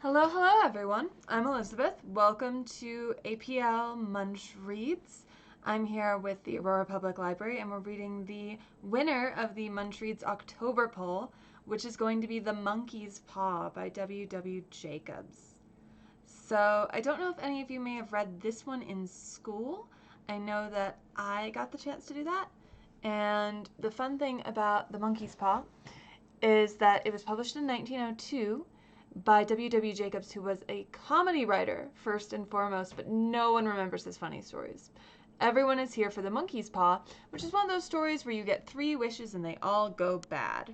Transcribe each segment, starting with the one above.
Hello, hello everyone. I'm Elizabeth. Welcome to APL Munch Reads. I'm here with the Aurora Public Library and we're reading the winner of the Munch Reads October poll, which is going to be The Monkey's Paw by W. Jacobs. So I don't know if any of you may have read this one in school. I know that I got the chance to do that. And the fun thing about The Monkey's Paw is that it was published in 1902 by W. Jacobs, who was a comedy writer first and foremost, but no one remembers his funny stories. Everyone is here for The Monkey's Paw, which is one of those stories where you get 3 wishes and they all go bad.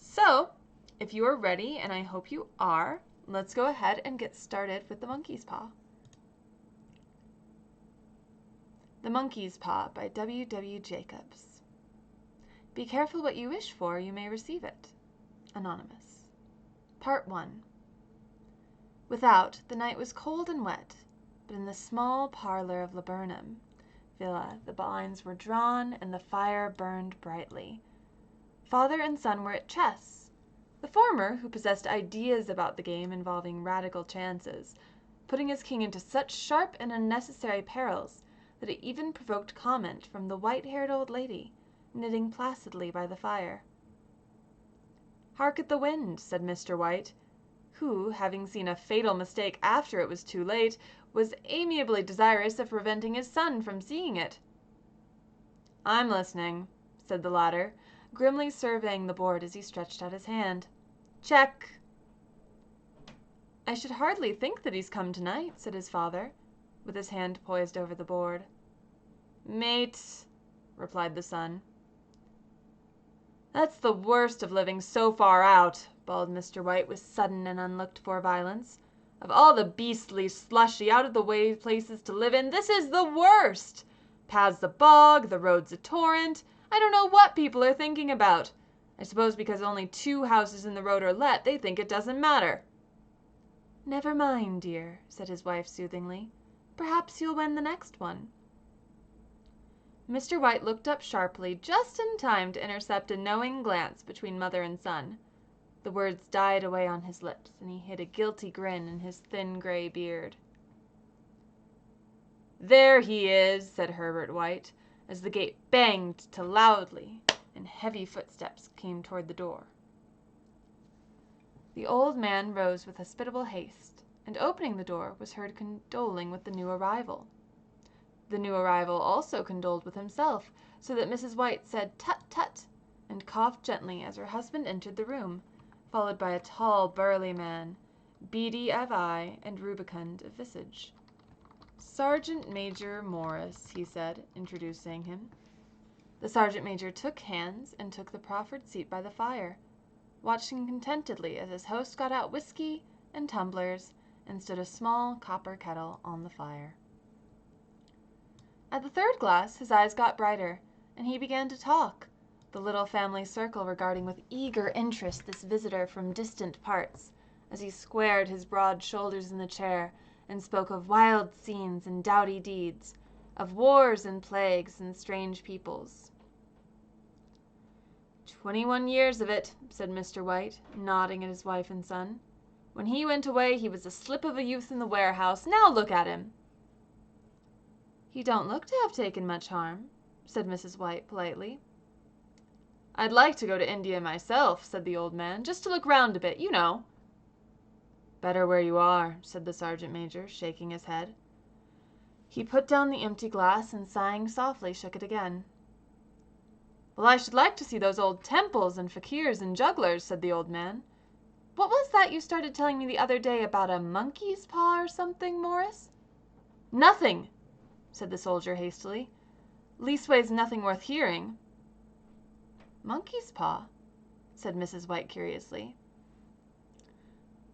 So, if you are ready, and I hope you are, let's go ahead and get started with The Monkey's Paw. The Monkey's Paw by W. Jacobs. Be careful what you wish for, you may receive it. Anonymous. Part 1. Without, the night was cold and wet, but in the small parlor of Laburnum Villa the blinds were drawn and the fire burned brightly. Father and son were at chess, the former, who possessed ideas about the game involving radical chances, putting his king into such sharp and unnecessary perils that it even provoked comment from the white-haired old lady, knitting placidly by the fire. "Hark at the wind," said Mr. White, who, having seen a fatal mistake after it was too late, was amiably desirous of preventing his son from seeing it. "I'm listening," said the latter, grimly surveying the board as he stretched out his hand. "Check." "I should hardly think that he's come tonight," said his father, with his hand poised over the board. "Mate," replied the son. "That's the worst of living so far out," bawled Mr. White with sudden and unlooked-for violence. "Of all the beastly, slushy, out-of-the-way places to live in, this is the worst! Paths a bog, the road's a torrent. I don't know what people are thinking about. I suppose because only 2 houses in the road are let, they think it doesn't matter." "Never mind, dear," said his wife soothingly. "Perhaps you'll win the next one." Mr. White looked up sharply, just in time to intercept a knowing glance between mother and son. The words died away on his lips, and he hid a guilty grin in his thin gray beard. "There he is," said Herbert White, as the gate banged to loudly, and heavy footsteps came toward the door. The old man rose with hospitable haste, and opening the door, was heard condoling with the new arrival. The new arrival also condoled with himself, so that Mrs. White said "Tut, tut," and coughed gently as her husband entered the room, followed by a tall, burly man, beady of eye and rubicund of visage. "Sergeant Major Morris," he said, introducing him. The sergeant major took hands and took the proffered seat by the fire, watching contentedly as his host got out whiskey and tumblers and stood a small copper kettle on the fire. At the 3rd glass his eyes got brighter, and he began to talk, the little family circle regarding with eager interest this visitor from distant parts, as he squared his broad shoulders in the chair and spoke of wild scenes and doughty deeds, of wars and plagues and strange peoples. 21 years of it," said Mr. White, nodding at his wife and son. "When he went away he was a slip of a youth in the warehouse. Now look at him." "He don't look to have taken much harm," said Mrs. White politely. "I'd like to go to India myself," said the old man, "just to look round a bit, you know." "Better where you are," said the sergeant major, shaking his head. He put down the empty glass and, sighing softly, shook it again. "Well, I should like to see those old temples and fakirs and jugglers," said the old man. "What was that you started telling me the other day about a monkey's paw or something, Morris?" "Nothing," said the soldier hastily. "Leastways nothing worth hearing." "Monkey's paw?" said Mrs. White curiously.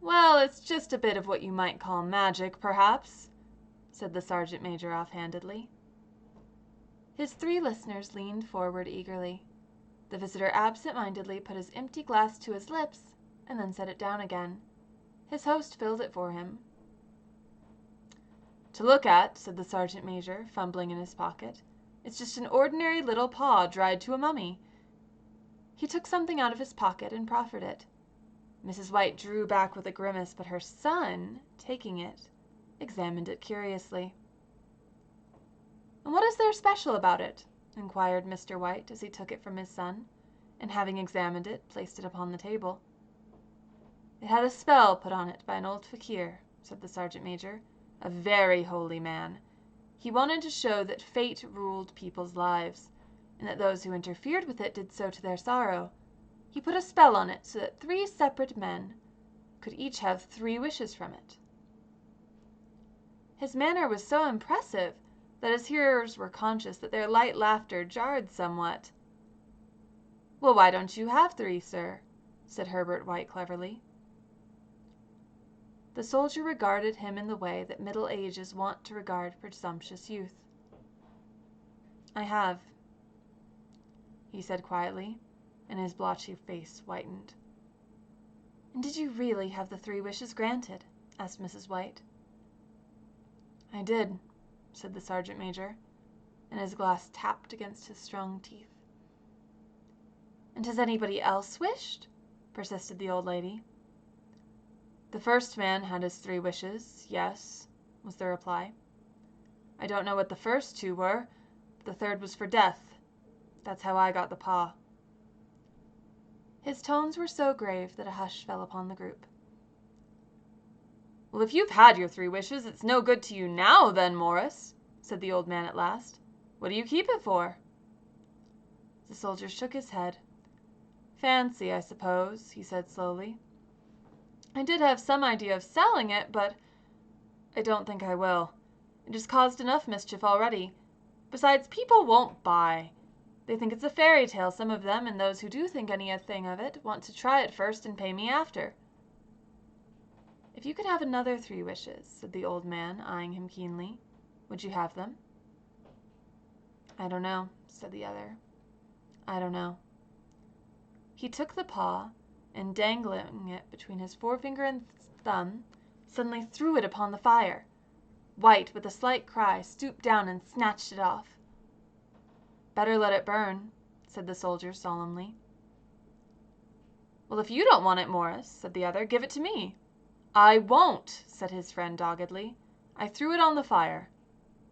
"Well, it's just a bit of what you might call magic, perhaps," said the sergeant major offhandedly. His 3 listeners leaned forward eagerly. The visitor absent-mindedly put his empty glass to his lips and then set it down again. His host filled it for him. "To look at," said the sergeant major, fumbling in his pocket, "it's just an ordinary little paw dried to a mummy." He took something out of his pocket and proffered it. Mrs. White drew back with a grimace, but her son, taking it, examined it curiously. "And what is there special about it?" inquired Mr. White as he took it from his son, and having examined it, placed it upon the table. "It had a spell put on it by an old fakir," said the sergeant major, "a very holy man. He wanted to show that fate ruled people's lives, and that those who interfered with it did so to their sorrow. He put a spell on it so that 3 separate men could each have 3 wishes from it." His manner was so impressive that his hearers were conscious that their light laughter jarred somewhat. "Well, why don't you have 3, sir?" said Herbert White cleverly. The soldier regarded him in the way that middle age is wont to regard presumptuous youth. "I have," he said quietly, and his blotchy face whitened. "And did you really have the 3 wishes granted?" asked Mrs. White. "I did," said the sergeant major, and his glass tapped against his strong teeth. "And has anybody else wished?" persisted the old lady. "The first man had his 3 wishes, yes," was the reply. "I don't know what the first 2 were, but the 3rd was for death. That's how I got the paw." His tones were so grave that a hush fell upon the group. "Well, if you've had your 3 wishes, it's no good to you now, then, Morris," said the old man at last. "What do you keep it for?" The soldier shook his head. "Fancy, I suppose," he said slowly. "I did have some idea of selling it, but I don't think I will. It has caused enough mischief already. Besides, people won't buy. They think it's a fairy tale, some of them, and those who do think anything of it want to try it first and pay me after." "If you could have another 3 wishes," said the old man, eyeing him keenly, "would you have them?" "I don't know," said the other. "I don't know." He took the paw, and dangling it between his forefinger and thumb, suddenly threw it upon the fire. White, with a slight cry, stooped down and snatched it off. "Better let it burn," said the soldier solemnly. "Well, if you don't want it, Morris," said the other, "give it to me." "I won't," said his friend doggedly. "I threw it on the fire.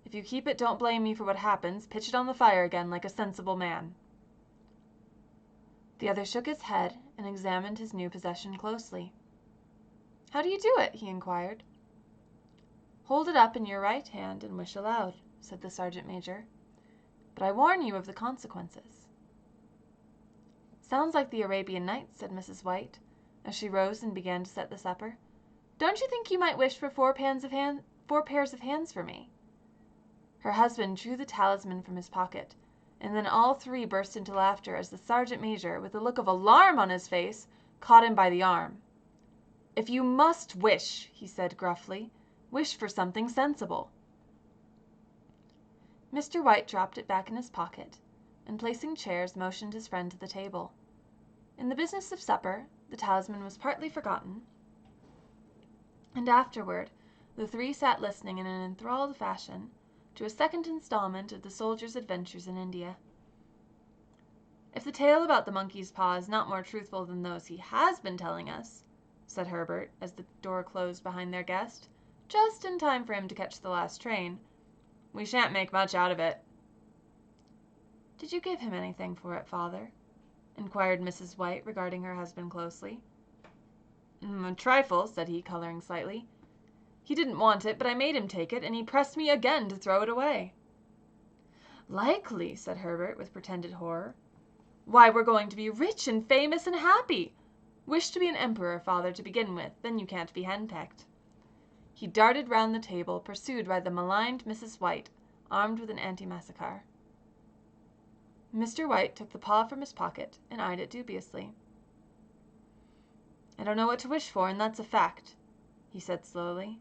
If you keep it, don't blame me for what happens. Pitch it on the fire again like a sensible man." The other shook his head and examined his new possession closely. "How do you do it?" he inquired. "Hold it up in your right hand and wish aloud," said the sergeant major. "But I warn you of the consequences." "Sounds like the Arabian Nights," said Mrs. White, as she rose and began to set the supper. "Don't you think you might wish for 4 pairs of hands for me?" Her husband drew the talisman from his pocket, and then all 3 burst into laughter as the sergeant major, with a look of alarm on his face, caught him by the arm. "If you must wish," he said gruffly, "wish for something sensible." Mr. White dropped it back in his pocket, and placing chairs, motioned his friend to the table. In the business of supper, the talisman was partly forgotten, and afterward the 3 sat listening in an enthralled fashion to a second installment of the soldier's adventures in India. "If the tale about the monkey's paw is not more truthful than those he has been telling us," said Herbert, as the door closed behind their guest, just in time for him to catch the last train, "we shan't make much out of it." "Did you give him anything for it, father?" inquired Mrs. White, regarding her husband closely. "A trifle," said he, coloring slightly. "He didn't want it, but I made him take it, and he pressed me again to throw it away." "Likely," said Herbert, with pretended horror. "Why, we're going to be rich and famous and happy. Wish to be an emperor, father, to begin with, then you can't be henpecked." He darted round the table, pursued by the maligned Mrs. White, armed with an antimacassar. Mr. White took the paw from his pocket and eyed it dubiously. "I don't know what to wish for, and that's a fact," he said slowly.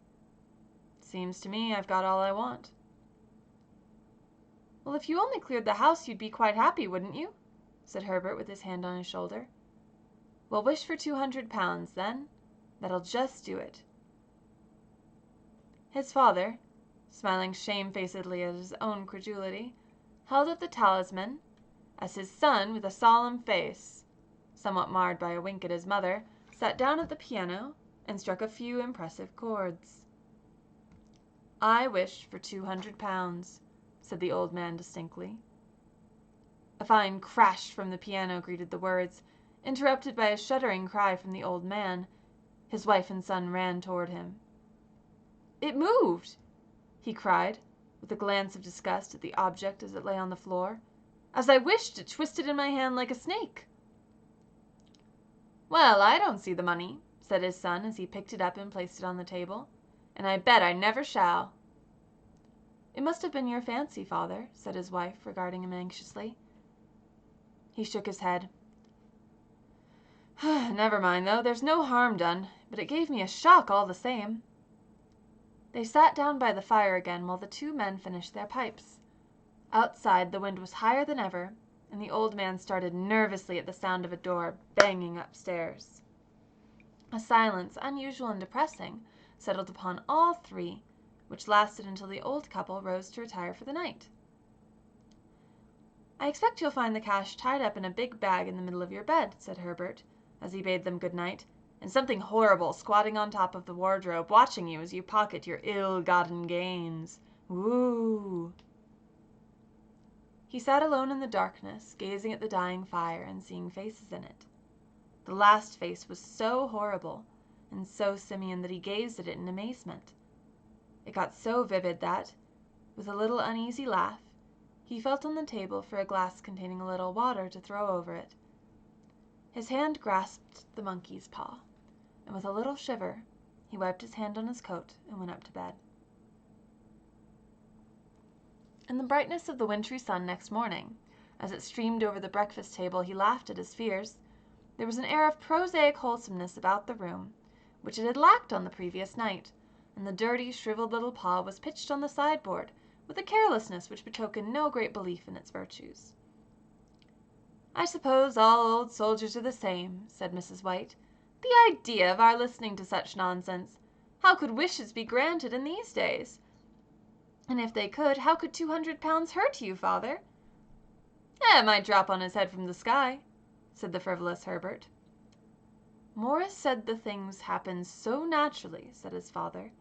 "Seems to me I've got all I want." "Well, if you only cleared the house, you'd be quite happy, wouldn't you?" said Herbert, with his hand on his shoulder. "Well, wish for £200, then. That'll just do it." His father, smiling shamefacedly at his own credulity, held up the talisman, as his son, with a solemn face, somewhat marred by a wink at his mother, sat down at the piano, and struck a few impressive chords. "I wish for £200, said the old man distinctly. A fine crash from the piano greeted the words, interrupted by a shuddering cry from the old man. His wife and son ran toward him. "It moved!" he cried, with a glance of disgust at the object as it lay on the floor. "As I wished, it twisted in my hand like a snake." "Well, I don't see the money," said his son as he picked it up and placed it on the table, "and I bet I never shall." "It must have been your fancy, father," said his wife, regarding him anxiously. He shook his head. "Never mind, though, there's no harm done, but it gave me a shock all the same." They sat down by the fire again while the two men finished their pipes. Outside the wind was higher than ever, and the old man started nervously at the sound of a door banging upstairs. A silence, unusual and depressing, settled upon all three, which lasted until the old couple rose to retire for the night. "I expect you'll find the cash tied up in a big bag in the middle of your bed," said Herbert, as he bade them good night, "and something horrible squatting on top of the wardrobe, watching you as you pocket your ill-gotten gains. Woo!" He sat alone in the darkness, gazing at the dying fire and seeing faces in it. The last face was so horrible and so simian that he gazed at it in amazement. It got so vivid that, with a little uneasy laugh, he felt on the table for a glass containing a little water to throw over it. His hand grasped the monkey's paw, and with a little shiver, he wiped his hand on his coat and went up to bed. In the brightness of the wintry sun next morning, as it streamed over the breakfast table, he laughed at his fears. There was an air of prosaic wholesomeness about the room, which it had lacked on the previous night, and the dirty, shriveled little paw was pitched on the sideboard with a carelessness which betokened no great belief in its virtues. "I suppose all old soldiers are the same," said Mrs. White. "The idea of our listening to such nonsense! How could wishes be granted in these days? And if they could, how could £200 hurt you, father?" "It might drop on his head from the sky," said the frivolous Herbert. "Morris said the things happened so naturally," said his father,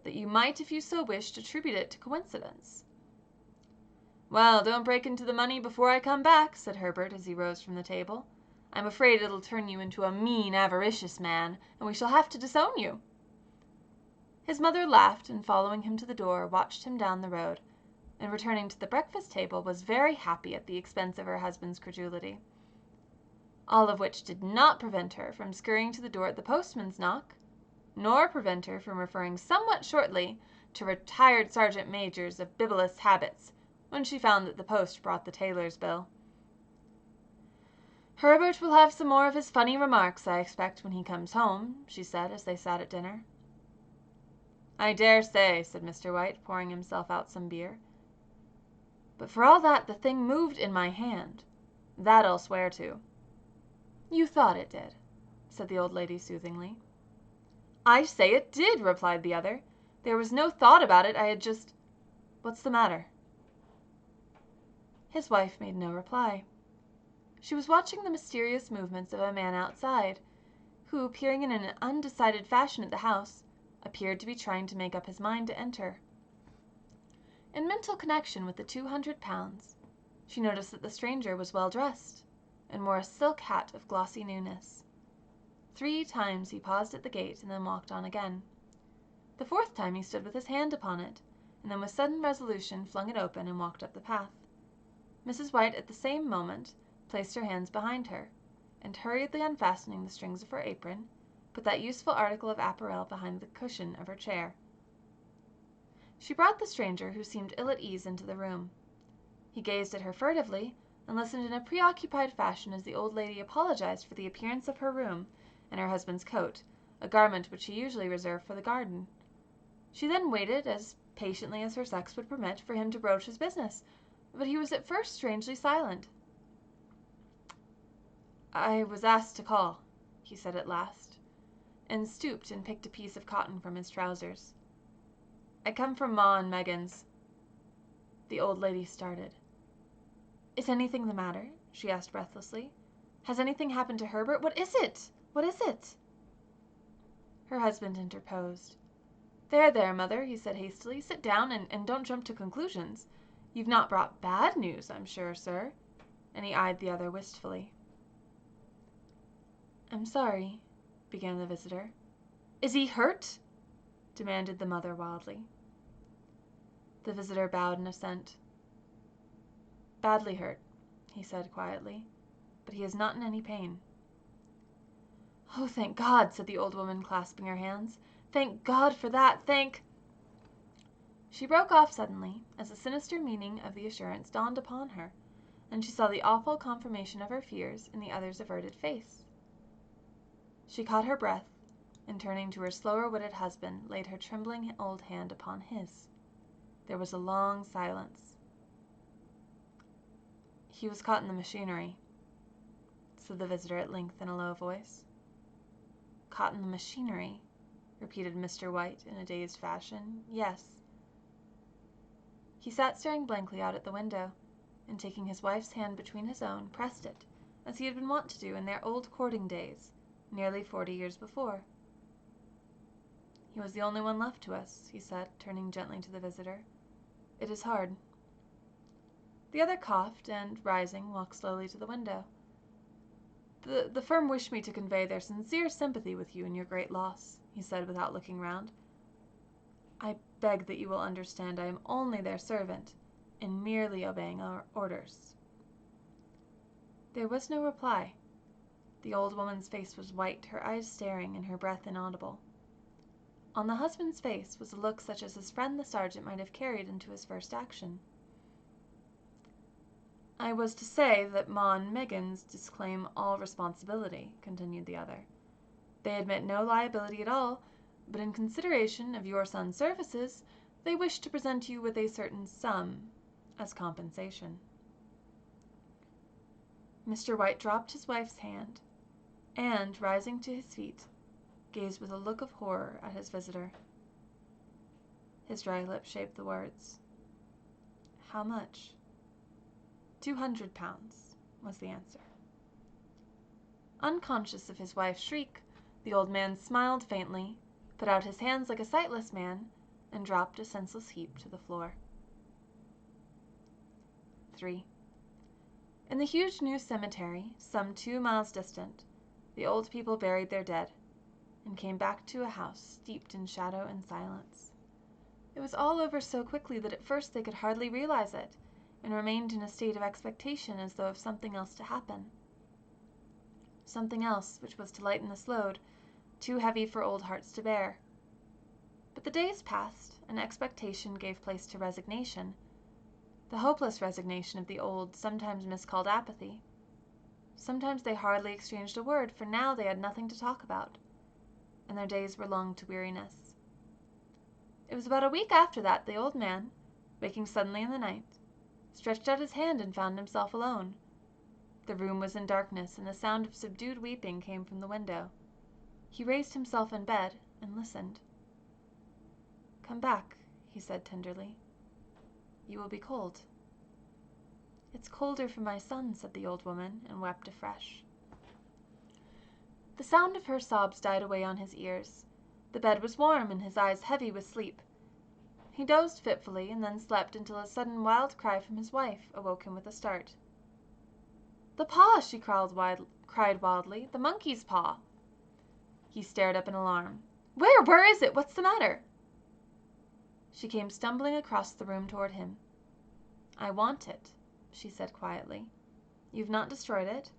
"that you might, if you so wished, attribute it to coincidence." "Well, don't break into the money before I come back," said Herbert as he rose from the table. "I'm afraid it'll turn you into a mean, avaricious man, and we shall have to disown you." His mother laughed, and following him to the door, watched him down the road, and returning to the breakfast table, was very happy at the expense of her husband's credulity. All of which did not prevent her from scurrying to the door at the postman's knock, nor prevent her from referring somewhat shortly to retired sergeant majors of bibulous habits when she found that the post brought the tailor's bill. "Herbert will have some more of his funny remarks, I expect, when he comes home," she said as they sat at dinner. "I dare say," said Mr. White, pouring himself out some beer. "But for all that, the thing moved in my hand. That I'll swear to." "You thought it did," said the old lady soothingly. "I say it did," replied the other. "There was no thought about it. I had just— What's the matter?" His wife made no reply. She was watching the mysterious movements of a man outside, who, peering in an undecided fashion at the house, appeared to be trying to make up his mind to enter. In mental connection with the £200, she noticed that the stranger was well dressed, and wore a silk hat of glossy newness. 3 times he paused at the gate and then walked on again. The 4th time he stood with his hand upon it, and then with sudden resolution flung it open and walked up the path. Mrs. White at the same moment placed her hands behind her, and hurriedly unfastening the strings of her apron, put that useful article of apparel behind the cushion of her chair. She brought the stranger, who seemed ill at ease, into the room. He gazed at her furtively, and listened in a preoccupied fashion as the old lady apologized for the appearance of her room and her husband's coat, a garment which she usually reserved for the garden. She then waited, as patiently as her sex would permit, for him to broach his business, but he was at first strangely silent. "I was asked to call," he said at last, and stooped and picked a piece of cotton from his trousers. "I come from Ma and Megan's." The old lady started. "Is anything the matter?" she asked breathlessly. "Has anything happened to Herbert? What is it? What is it?" Her husband interposed. There, there, mother, he said hastily. Sit down and don't jump to conclusions. You've not brought bad news, I'm sure, sir. And he eyed the other wistfully. I'm sorry, began the visitor. Is he hurt? Demanded the mother wildly. The visitor bowed in assent. Badly hurt, he said quietly, but he is not in any pain. Oh, thank God, said the old woman, clasping her hands. Thank God for that, thank... She broke off suddenly, as the sinister meaning of the assurance dawned upon her, and she saw the awful confirmation of her fears in the other's averted face. She caught her breath, and turning to her slower-witted husband, laid her trembling old hand upon his. There was a long silence. He was caught in the machinery, said the visitor at length in a low voice. Caught in the machinery, repeated Mr. White in a dazed fashion. Yes. He sat staring blankly out at the window, and taking his wife's hand between his own, pressed it, as he had been wont to do in their old courting days, nearly 40 years before. He was the only one left to us, he said, turning gently to the visitor. It is hard. The other coughed, and, rising, walked slowly to the window. The firm wished me to convey their sincere sympathy with you in your great loss, he said without looking round. I beg that you will understand I am only their servant, and merely obeying our orders. There was no reply. The old woman's face was white, her eyes staring, and her breath inaudible. On the husband's face was a look such as his friend the sergeant might have carried into his first action. I was to say that Ma and Meggins disclaim all responsibility, continued the other. They admit no liability at all, but in consideration of your son's services, they wish to present you with a certain sum as compensation. Mr. White dropped his wife's hand, and, rising to his feet, gazed with a look of horror at his visitor. His dry lips shaped the words. How much? 200 pounds, was the answer. Unconscious of his wife's shriek, the old man smiled faintly, put out his hands like a sightless man, and dropped a senseless heap to the floor. 3. In the huge new cemetery, some 2 miles distant, the old people buried their dead, and came back to a house steeped in shadow and silence. It was all over so quickly that at first they could hardly realize it, and remained in a state of expectation as though of something else to happen. Something else which was to lighten this load, too heavy for old hearts to bear. But the days passed, and expectation gave place to resignation, the hopeless resignation of the old, sometimes miscalled apathy. Sometimes they hardly exchanged a word, for now they had nothing to talk about, and their days were long to weariness. It was about a week after that the old man, waking suddenly in the night, stretched out his hand and found himself alone. The room was in darkness, and the sound of subdued weeping came from the window. He raised himself in bed and listened. Come back, he said tenderly. You will be cold. It's colder for my son, said the old woman, and wept afresh. The sound of her sobs died away on his ears. The bed was warm, and his eyes heavy with sleep. He dozed fitfully, and then slept until a sudden wild cry from his wife awoke him with a start. The paw, she cried wildly. The monkey's paw. He stared up in alarm. Where is it? What's the matter? She came stumbling across the room toward him. I want it, she said quietly. You've not destroyed it?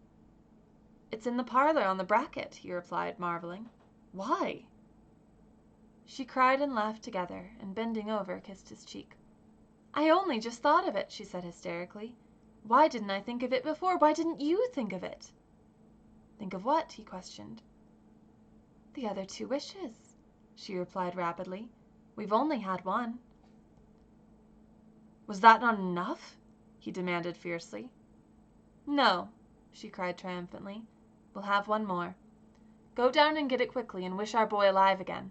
It's in the parlor on the bracket, he replied, marveling. Why? She cried and laughed together, and bending over, kissed his cheek. I only just thought of it, she said hysterically. Why didn't I think of it before? Why didn't you think of it? Think of what? He questioned. The other 2 wishes, she replied rapidly. We've only had one. Was that not enough? He demanded fiercely. No, she cried triumphantly. We'll have one more. Go down and get it quickly, and wish our boy alive again.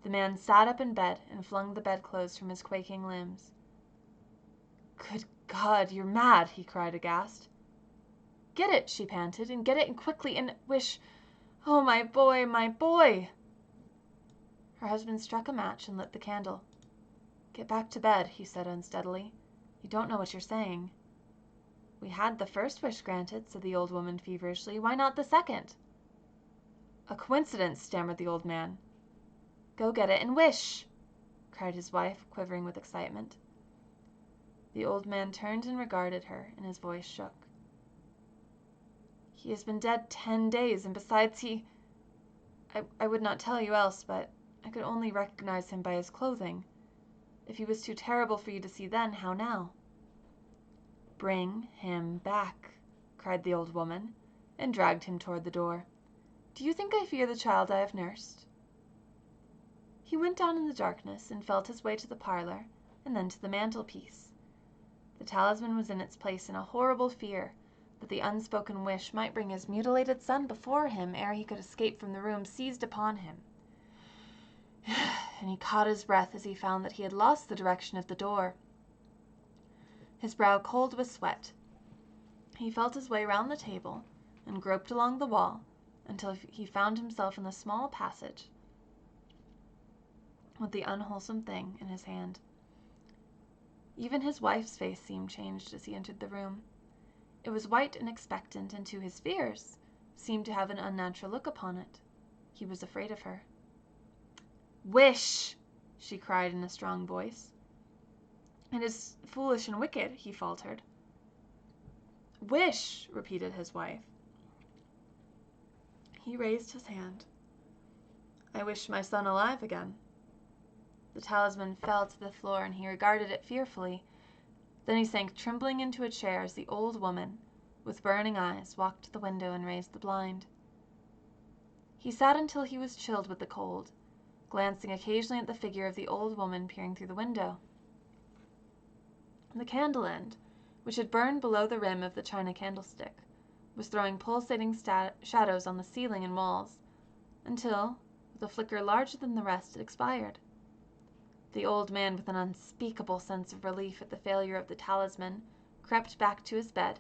The man sat up in bed and flung the bedclothes from his quaking limbs. Good God, you're mad, he cried aghast. Get it, she panted, and get it quickly, and wish... Oh, my boy, my boy! Her husband struck a match and lit the candle. Get back to bed, he said unsteadily. You don't know what you're saying. We had the first wish granted, said the old woman feverishly. Why not the second? A coincidence, stammered the old man. Go get it and wish, cried his wife, quivering with excitement. The old man turned and regarded her, and his voice shook. He has been dead 10 days, and besides I would not tell you else, but I could only recognize him by his clothing. If he was too terrible for you to see then, how now? Bring him back, cried the old woman, and dragged him toward the door. Do you think I fear the child I have nursed? He went down in the darkness and felt his way to the parlor, and then to the mantelpiece. The talisman was in its place in a horrible fear that the unspoken wish might bring his mutilated son before him ere he could escape from the room seized upon him. And he caught his breath as he found that he had lost the direction of the door. His brow cold with sweat, he felt his way round the table and groped along the wall until he found himself in the small passage with the unwholesome thing in his hand. Even his wife's face seemed changed as he entered the room. It was white and expectant, and to his fears seemed to have an unnatural look upon it. He was afraid of her. Wish, she cried in a strong voice. It is foolish and wicked, he faltered. Wish, repeated his wife. He raised his hand. I wish my son alive again. The talisman fell to the floor, and he regarded it fearfully. Then he sank trembling into a chair as the old woman, with burning eyes, walked to the window and raised the blind. He sat until he was chilled with the cold, glancing occasionally at the figure of the old woman peering through the window. The candle end, which had burned below the rim of the china candlestick, was throwing pulsating shadows on the ceiling and walls, until, with a flicker larger than the rest, it expired. The old man, with an unspeakable sense of relief at the failure of the talisman, crept back to his bed,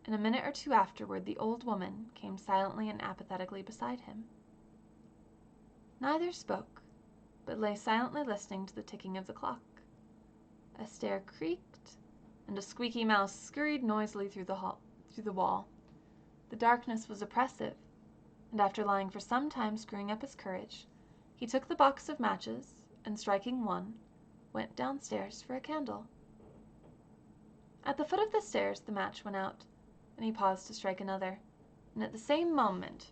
and a minute or two afterward the old woman came silently and apathetically beside him. Neither spoke, but lay silently listening to the ticking of the clock. A stair creaked, and a squeaky mouse scurried noisily through the wall. The darkness was oppressive, and after lying for some time screwing up his courage, he took the box of matches, and striking one, went downstairs for a candle. At the foot of the stairs the match went out, and he paused to strike another, and at the same moment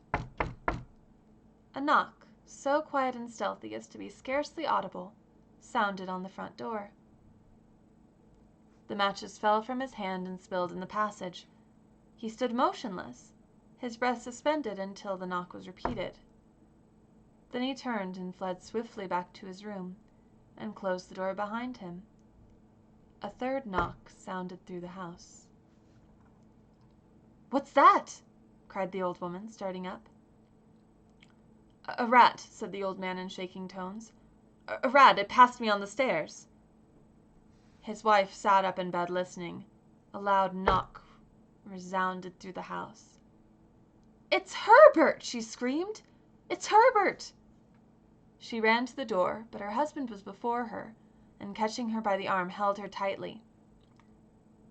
a knock, so quiet and stealthy as to be scarcely audible, sounded on the front door. The matches fell from his hand and spilled in the passage. He stood motionless, his breath suspended until the knock was repeated. Then he turned and fled swiftly back to his room, and closed the door behind him. A third knock sounded through the house. "What's that?" cried the old woman, starting up. A rat," said the old man in shaking tones. A rat. It passed me on the stairs." His wife sat up in bed listening. A loud knock resounded through the house. "It's Herbert!" she screamed. "It's Herbert!" She ran to the door, but her husband was before her, and catching her by the arm held her tightly.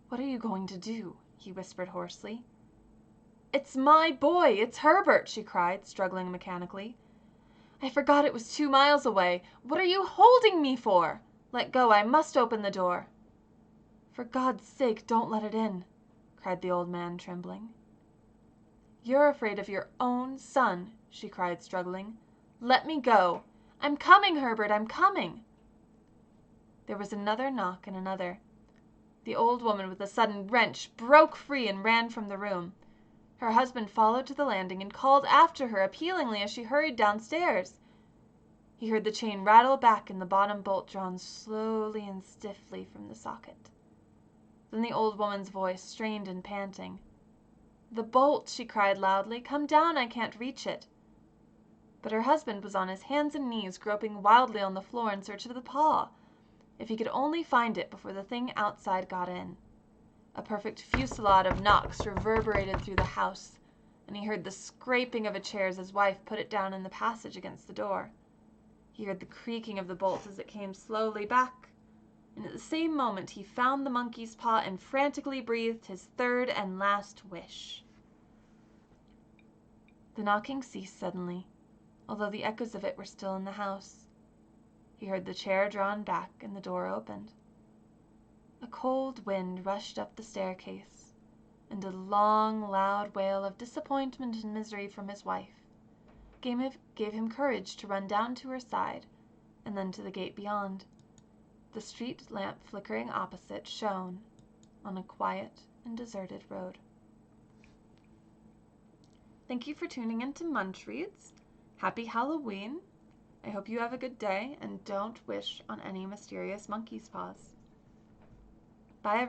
"What are you going to do?" he whispered hoarsely. "It's my boy! It's Herbert!" she cried, struggling mechanically. "I forgot it was 2 miles away. What are you holding me for? Let go, I must open the door." "For God's sake, don't let it in," cried the old man, trembling. "You're afraid of your own son," she cried, struggling. "Let me go. I'm coming, Herbert, I'm coming." There was another knock and another. The old woman, with a sudden wrench, broke free and ran from the room. Her husband followed to the landing and called after her appealingly as she hurried downstairs. He heard the chain rattle back and the bottom bolt drawn slowly and stiffly from the socket. Then the old woman's voice, strained and panting. "The bolt!" she cried loudly. "Come down, I can't reach it." But her husband was on his hands and knees, groping wildly on the floor in search of the paw. If he could only find it before the thing outside got in. A perfect fusillade of knocks reverberated through the house, and he heard the scraping of a chair as his wife put it down in the passage against the door. He heard the creaking of the bolts as it came slowly back, and at the same moment he found the monkey's paw and frantically breathed his third and last wish. The knocking ceased suddenly, although the echoes of it were still in the house. He heard the chair drawn back and the door opened. A cold wind rushed up the staircase, and a long, loud wail of disappointment and misery from his wife gave him courage to run down to her side and then to the gate beyond. The street lamp flickering opposite shone on a quiet and deserted road. Thank you for tuning in to Munch Reads. Happy Halloween! I hope you have a good day and don't wish on any mysterious monkey's paws. Bye, everyone.